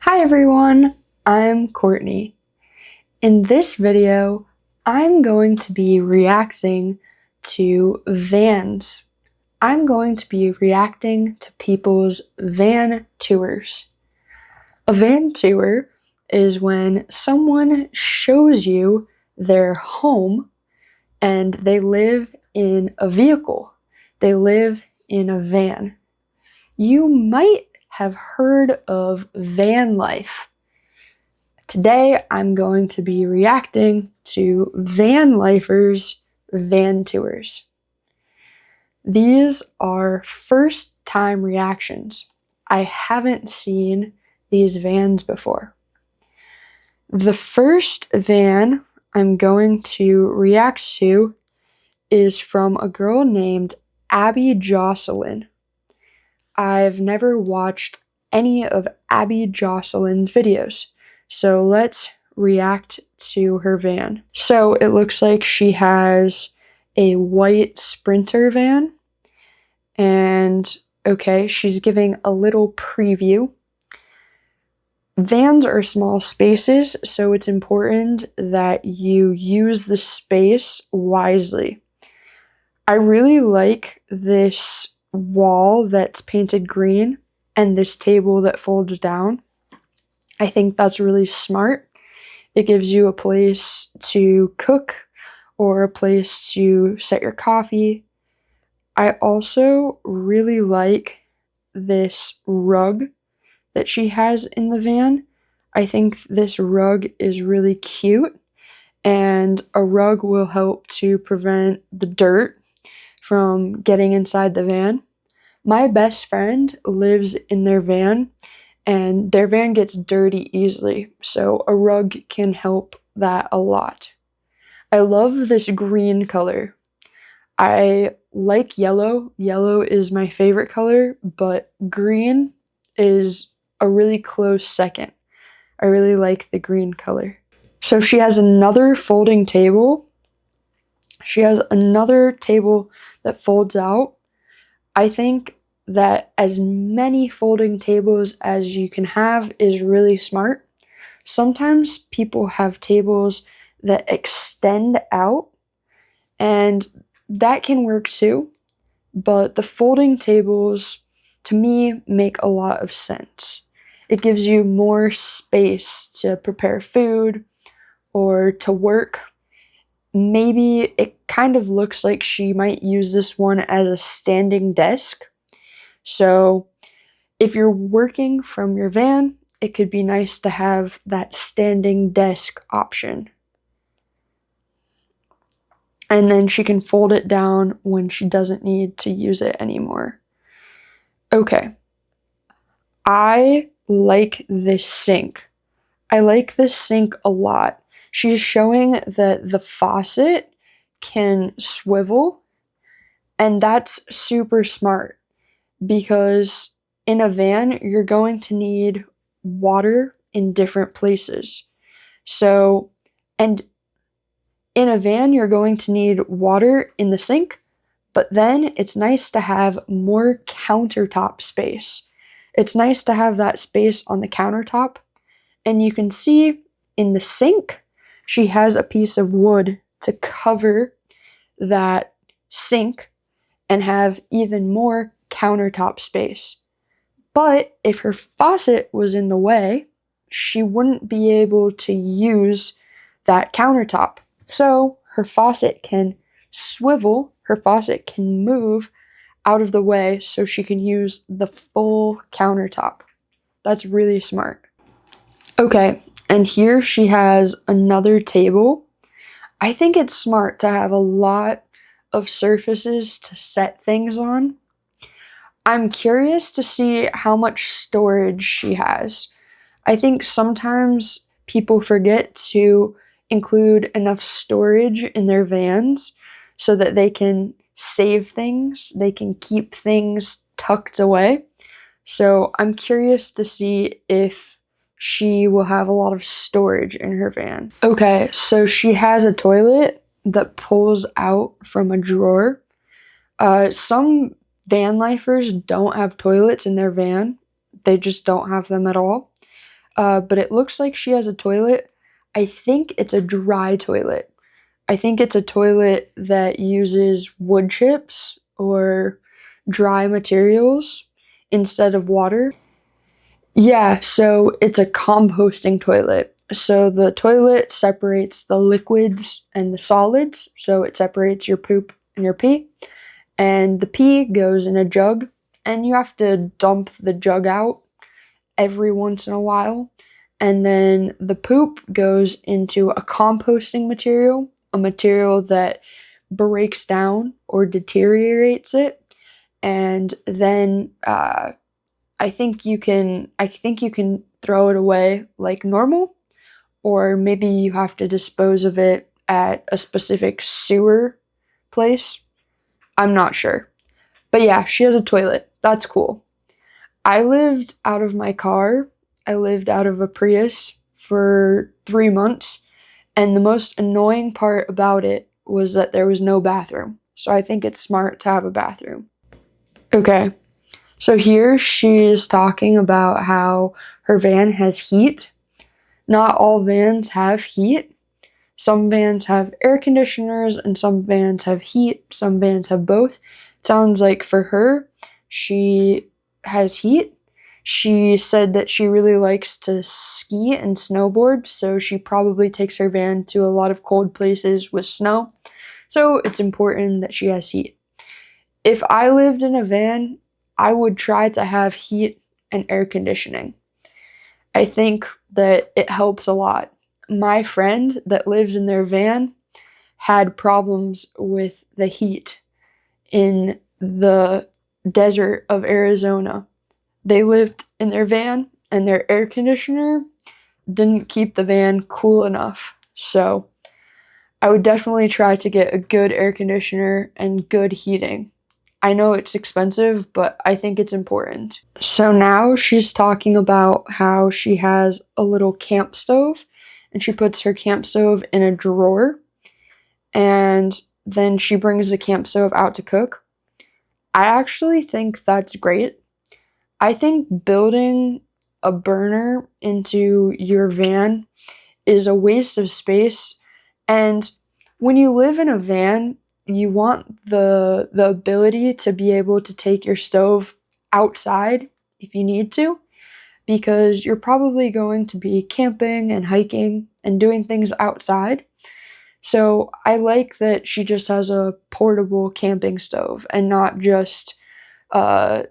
Hi everyone, I'm Courtney. In this video, I'm going to be reacting to vans. I'm going to be reacting to people's van tours. A van tour is when someone shows you their home and they live in a vehicle. They live in a van. You might have heard of van life. Today, I'm going to be reacting to van lifers' van tours. These are first time reactions. I haven't seen these vans before. The first van I'm going to react to is from a girl named Abby Jocelyn. I've never watched any of Abby Jocelyn's videos, so let's react to her van. So it looks like she has a white Sprinter van, and okay, she's giving a little preview. Vans are small spaces, so it's important that you use the space wisely. I really like this wall that's painted green and this table that folds down. I think that's really smart. It gives you a place to cook or a place to set your coffee. I also really like this rug that she has in the van. I think this rug is really cute, and a rug will help to prevent the dirt from getting inside the van. My best friend lives in their van, and their van gets dirty easily, so a rug can help that a lot. I love this green color. I like yellow. Yellow is my favorite color, but green is a really close second. I really like the green color. So she has another folding table. She has another table that folds out. I think that as many folding tables as you can have is really smart. Sometimes people have tables that extend out, and that can work too, but the folding tables, to me, make a lot of sense. It gives you more space to prepare food or to work. Maybe it kind of looks like she might use this one as a standing desk. So if you're working from your van, it could be nice to have that standing desk option. And then she can fold it down when she doesn't need to use it anymore. Okay. I like this sink. I like this sink a lot. She's showing that the faucet can swivel, and that's super smart because in a van, you're going to need water in different places. So, and in a van, you're going to need water in the sink, but then it's nice to have more countertop space. It's nice to have that space on the countertop, and you can see in the sink, she has a piece of wood to cover that sink and have even more countertop space. But if her faucet was in the way, she wouldn't be able to use that countertop. So her faucet can swivel, her faucet can move out of the way so she can use the full countertop. That's really smart. Okay, and here she has another table. I think it's smart to have a lot of surfaces to set things on. I'm curious to see how much storage she has. I think sometimes people forget to include enough storage in their vans so that they can save things, they can keep things tucked away. So I'm curious to see if she will have a lot of storage in her van. Okay, so she has a toilet that pulls out from a drawer. Some van lifers don't have toilets in their van. They just don't have them at all. but it looks like she has a toilet. I think it's a dry toilet. I think it's a toilet that uses wood chips or dry materials instead of water. Yeah, so it's a composting toilet. So the toilet separates the liquids and the solids. So it separates your poop and your pee. And the pee goes in a jug, and you have to dump the jug out every once in a while. And then the poop goes into a composting material, a material that breaks down or deteriorates it. And then I think you can throw it away like normal, or maybe you have to dispose of it at a specific sewer place. I'm not sure. But yeah, she has a toilet. That's cool. I lived out of my car. I lived out of a Prius for 3 months, and the most annoying part about it was that there was no bathroom. So I think it's smart to have a bathroom. Okay, so here she's talking about how her van has heat. Not all vans have heat. Some vans have air conditioners and some vans have heat. Some vans have both. It sounds like for her, she has heat. She said that she really likes to ski and snowboard, so she probably takes her van to a lot of cold places with snow. So it's important that she has heat. If I lived in a van, I would try to have heat and air conditioning. I think that it helps a lot. My friend that lives in their van had problems with the heat in the desert of Arizona. They lived in their van, and their air conditioner didn't keep the van cool enough. So I would definitely try to get a good air conditioner and good heating. I know it's expensive, but I think it's important. So now she's talking about how she has a little camp stove, and she puts her camp stove in a drawer, and then she brings the camp stove out to cook. I actually think that's great. I think building a burner into your van is a waste of space. And when you live in a van, you want the ability to be able to take your stove outside if you need to, because you're probably going to be camping and hiking and doing things outside. So I like that she just has a portable camping stove and not just a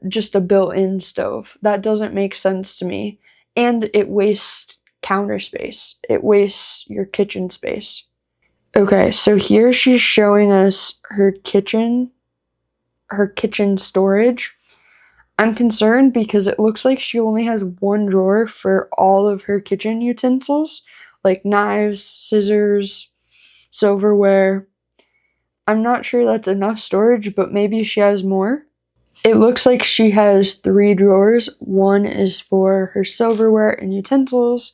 built-in stove. That doesn't make sense to me. And it wastes counter space. It wastes your kitchen space. Okay, so here she's showing us her kitchen storage. I'm concerned because it looks like she only has one drawer for all of her kitchen utensils, like knives, scissors, silverware. I'm not sure that's enough storage, but maybe she has more. It looks like she has 3 drawers. One is for her silverware and utensils,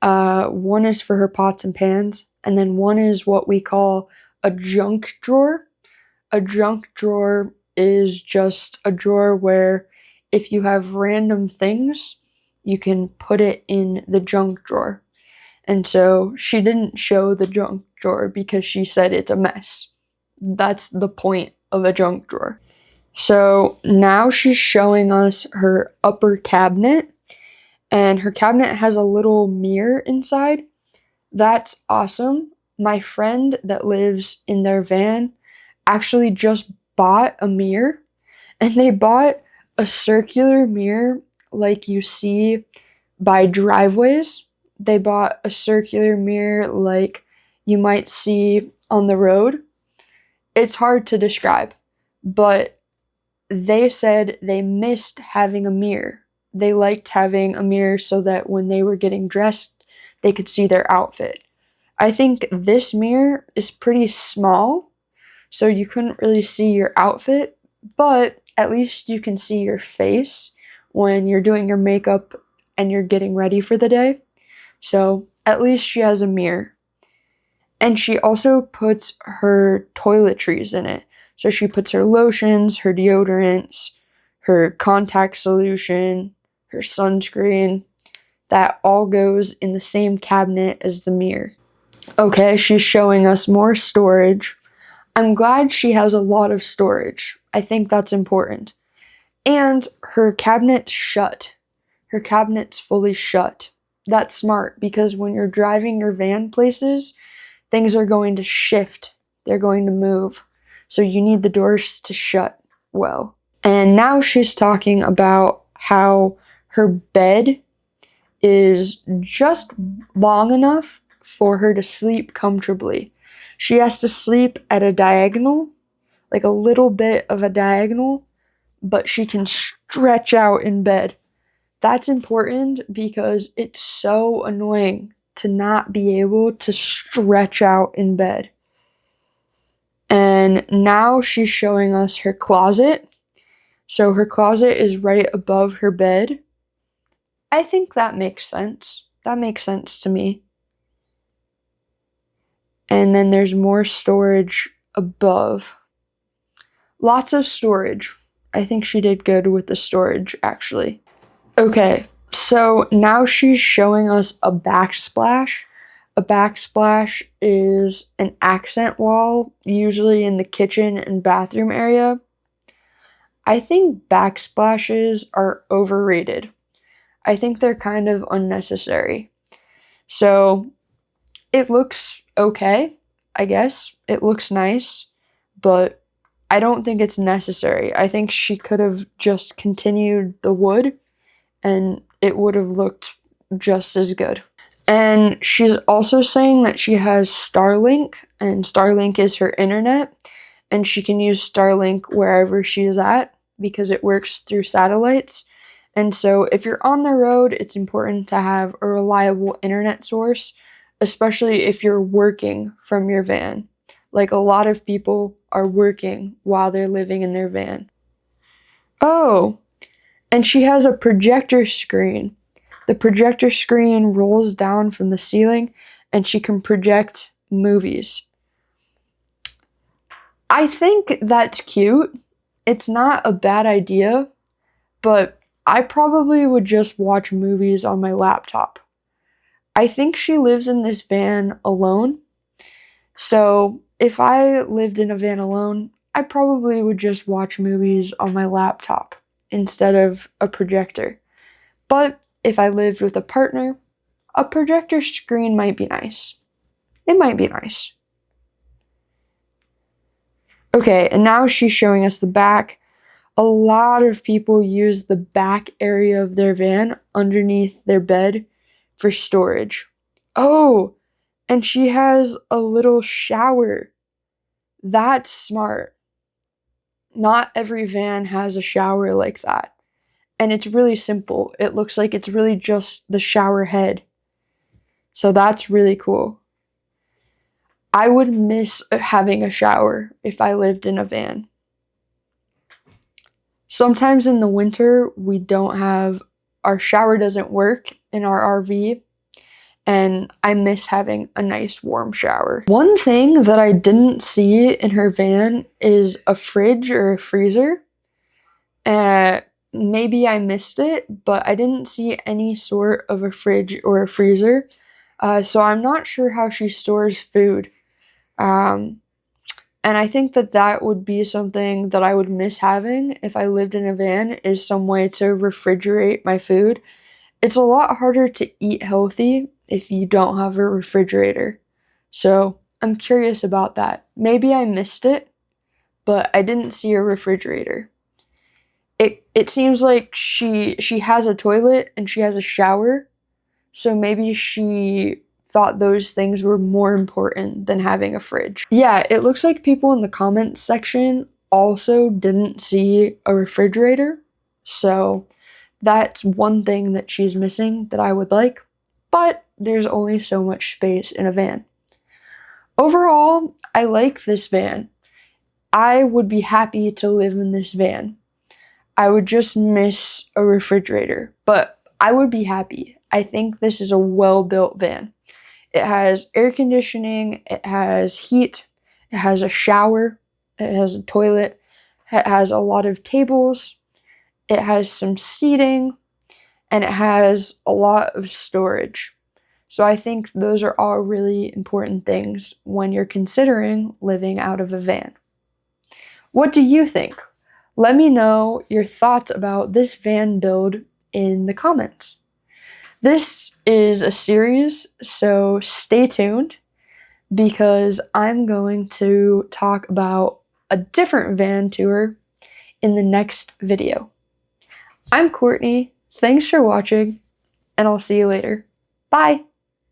one is for her pots and pans, and then one is what we call a junk drawer. A junk drawer is just a drawer where if you have random things, you can put it in the junk drawer. And so she didn't show the junk drawer because she said it's a mess. That's the point of a junk drawer. So now she's showing us her upper cabinet, and her cabinet has a little mirror inside. That's awesome. My friend that lives in their van actually just bought a mirror, and they bought a circular mirror like you see by driveways. They bought a circular mirror like you might see on the road. It's hard to describe, but they said they missed having a mirror. They liked having a mirror so that when they were getting dressed, they could see their outfit. I think this mirror is pretty small, so you couldn't really see your outfit, but at least you can see your face when you're doing your makeup and you're getting ready for the day. So at least she has a mirror. And she also puts her toiletries in it. So she puts her lotions, her deodorants, her contact solution, her sunscreen. that all goes in the same cabinet as the mirror. Okay, she's showing us more storage. I'm glad she has a lot of storage. I think that's important. And her cabinet's shut. Her cabinet's fully shut. That's smart because when you're driving your van places, things are going to shift. They're going to move. So you need the doors to shut well. And now she's talking about how her bed is just long enough for her to sleep comfortably. She has to sleep at a diagonal, like a little bit of a diagonal, but she can stretch out in bed. That's important because it's so annoying to not be able to stretch out in bed. And now she's showing us her closet. So her closet is right above her bed. I think that makes sense. That makes sense to me. And then there's more storage above. Lots of storage. I think she did good with the storage, actually. Okay, so now she's showing us a backsplash. A backsplash is an accent wall, usually in the kitchen and bathroom area. I think backsplashes are overrated. I think they're kind of unnecessary. So it looks okay, I guess. It looks nice, but I don't think it's necessary. I think she could have just continued the wood and it would have looked just as good. And she's also saying that she has Starlink, and Starlink is her internet, and she can use Starlink wherever she is at because it works through satellites. And so if you're on the road, it's important to have a reliable internet source, especially if you're working from your van. Like a lot of people are working while they're living in their van. Oh, and she has a projector screen. The projector screen rolls down from the ceiling and she can project movies. I think that's cute. It's not a bad idea, but I probably would just watch movies on my laptop. I think she lives in this van alone. So if I lived in a van alone, I probably would just watch movies on my laptop instead of a projector. But if I lived with a partner, a projector screen might be nice. It might be nice. Okay, and now she's showing us the back. A lot of people use the back area of their van underneath their bed for storage. Oh, and she has a little shower. That's smart. Not every van has a shower like that. And it's really simple. It looks like it's really just the shower head. So that's really cool. I would miss having a shower if I lived in a van. Sometimes in the winter, our shower doesn't work in our RV, and I miss having a nice warm shower. One thing that I didn't see in her van is a fridge or a freezer. Maybe I missed it, but I didn't see any sort of a fridge or a freezer. So I'm not sure how she stores food. And I think that would be something that I would miss having if I lived in a van, is some way to refrigerate my food. It's a lot harder to eat healthy if you don't have a refrigerator. So I'm curious about that. Maybe I missed it, but I didn't see a refrigerator. It seems like she has a toilet and she has a shower, so maybe she thought those things were more important than having a fridge. Yeah, it looks like people in the comments section also didn't see a refrigerator, so that's one thing that she's missing that I would like, but there's only so much space in a van. Overall, I like this van. I would be happy to live in this van. I would just miss a refrigerator, but I would be happy. I think this is a well-built van. It has air conditioning, it has heat, it has a shower, it has a toilet, it has a lot of tables, it has some seating, and it has a lot of storage. So I think those are all really important things when you're considering living out of a van. What do you think? Let me know your thoughts about this van build in the comments. This is a series, so stay tuned because I'm going to talk about a different van tour in the next video. I'm Courtney, thanks for watching, and I'll see you later. Bye!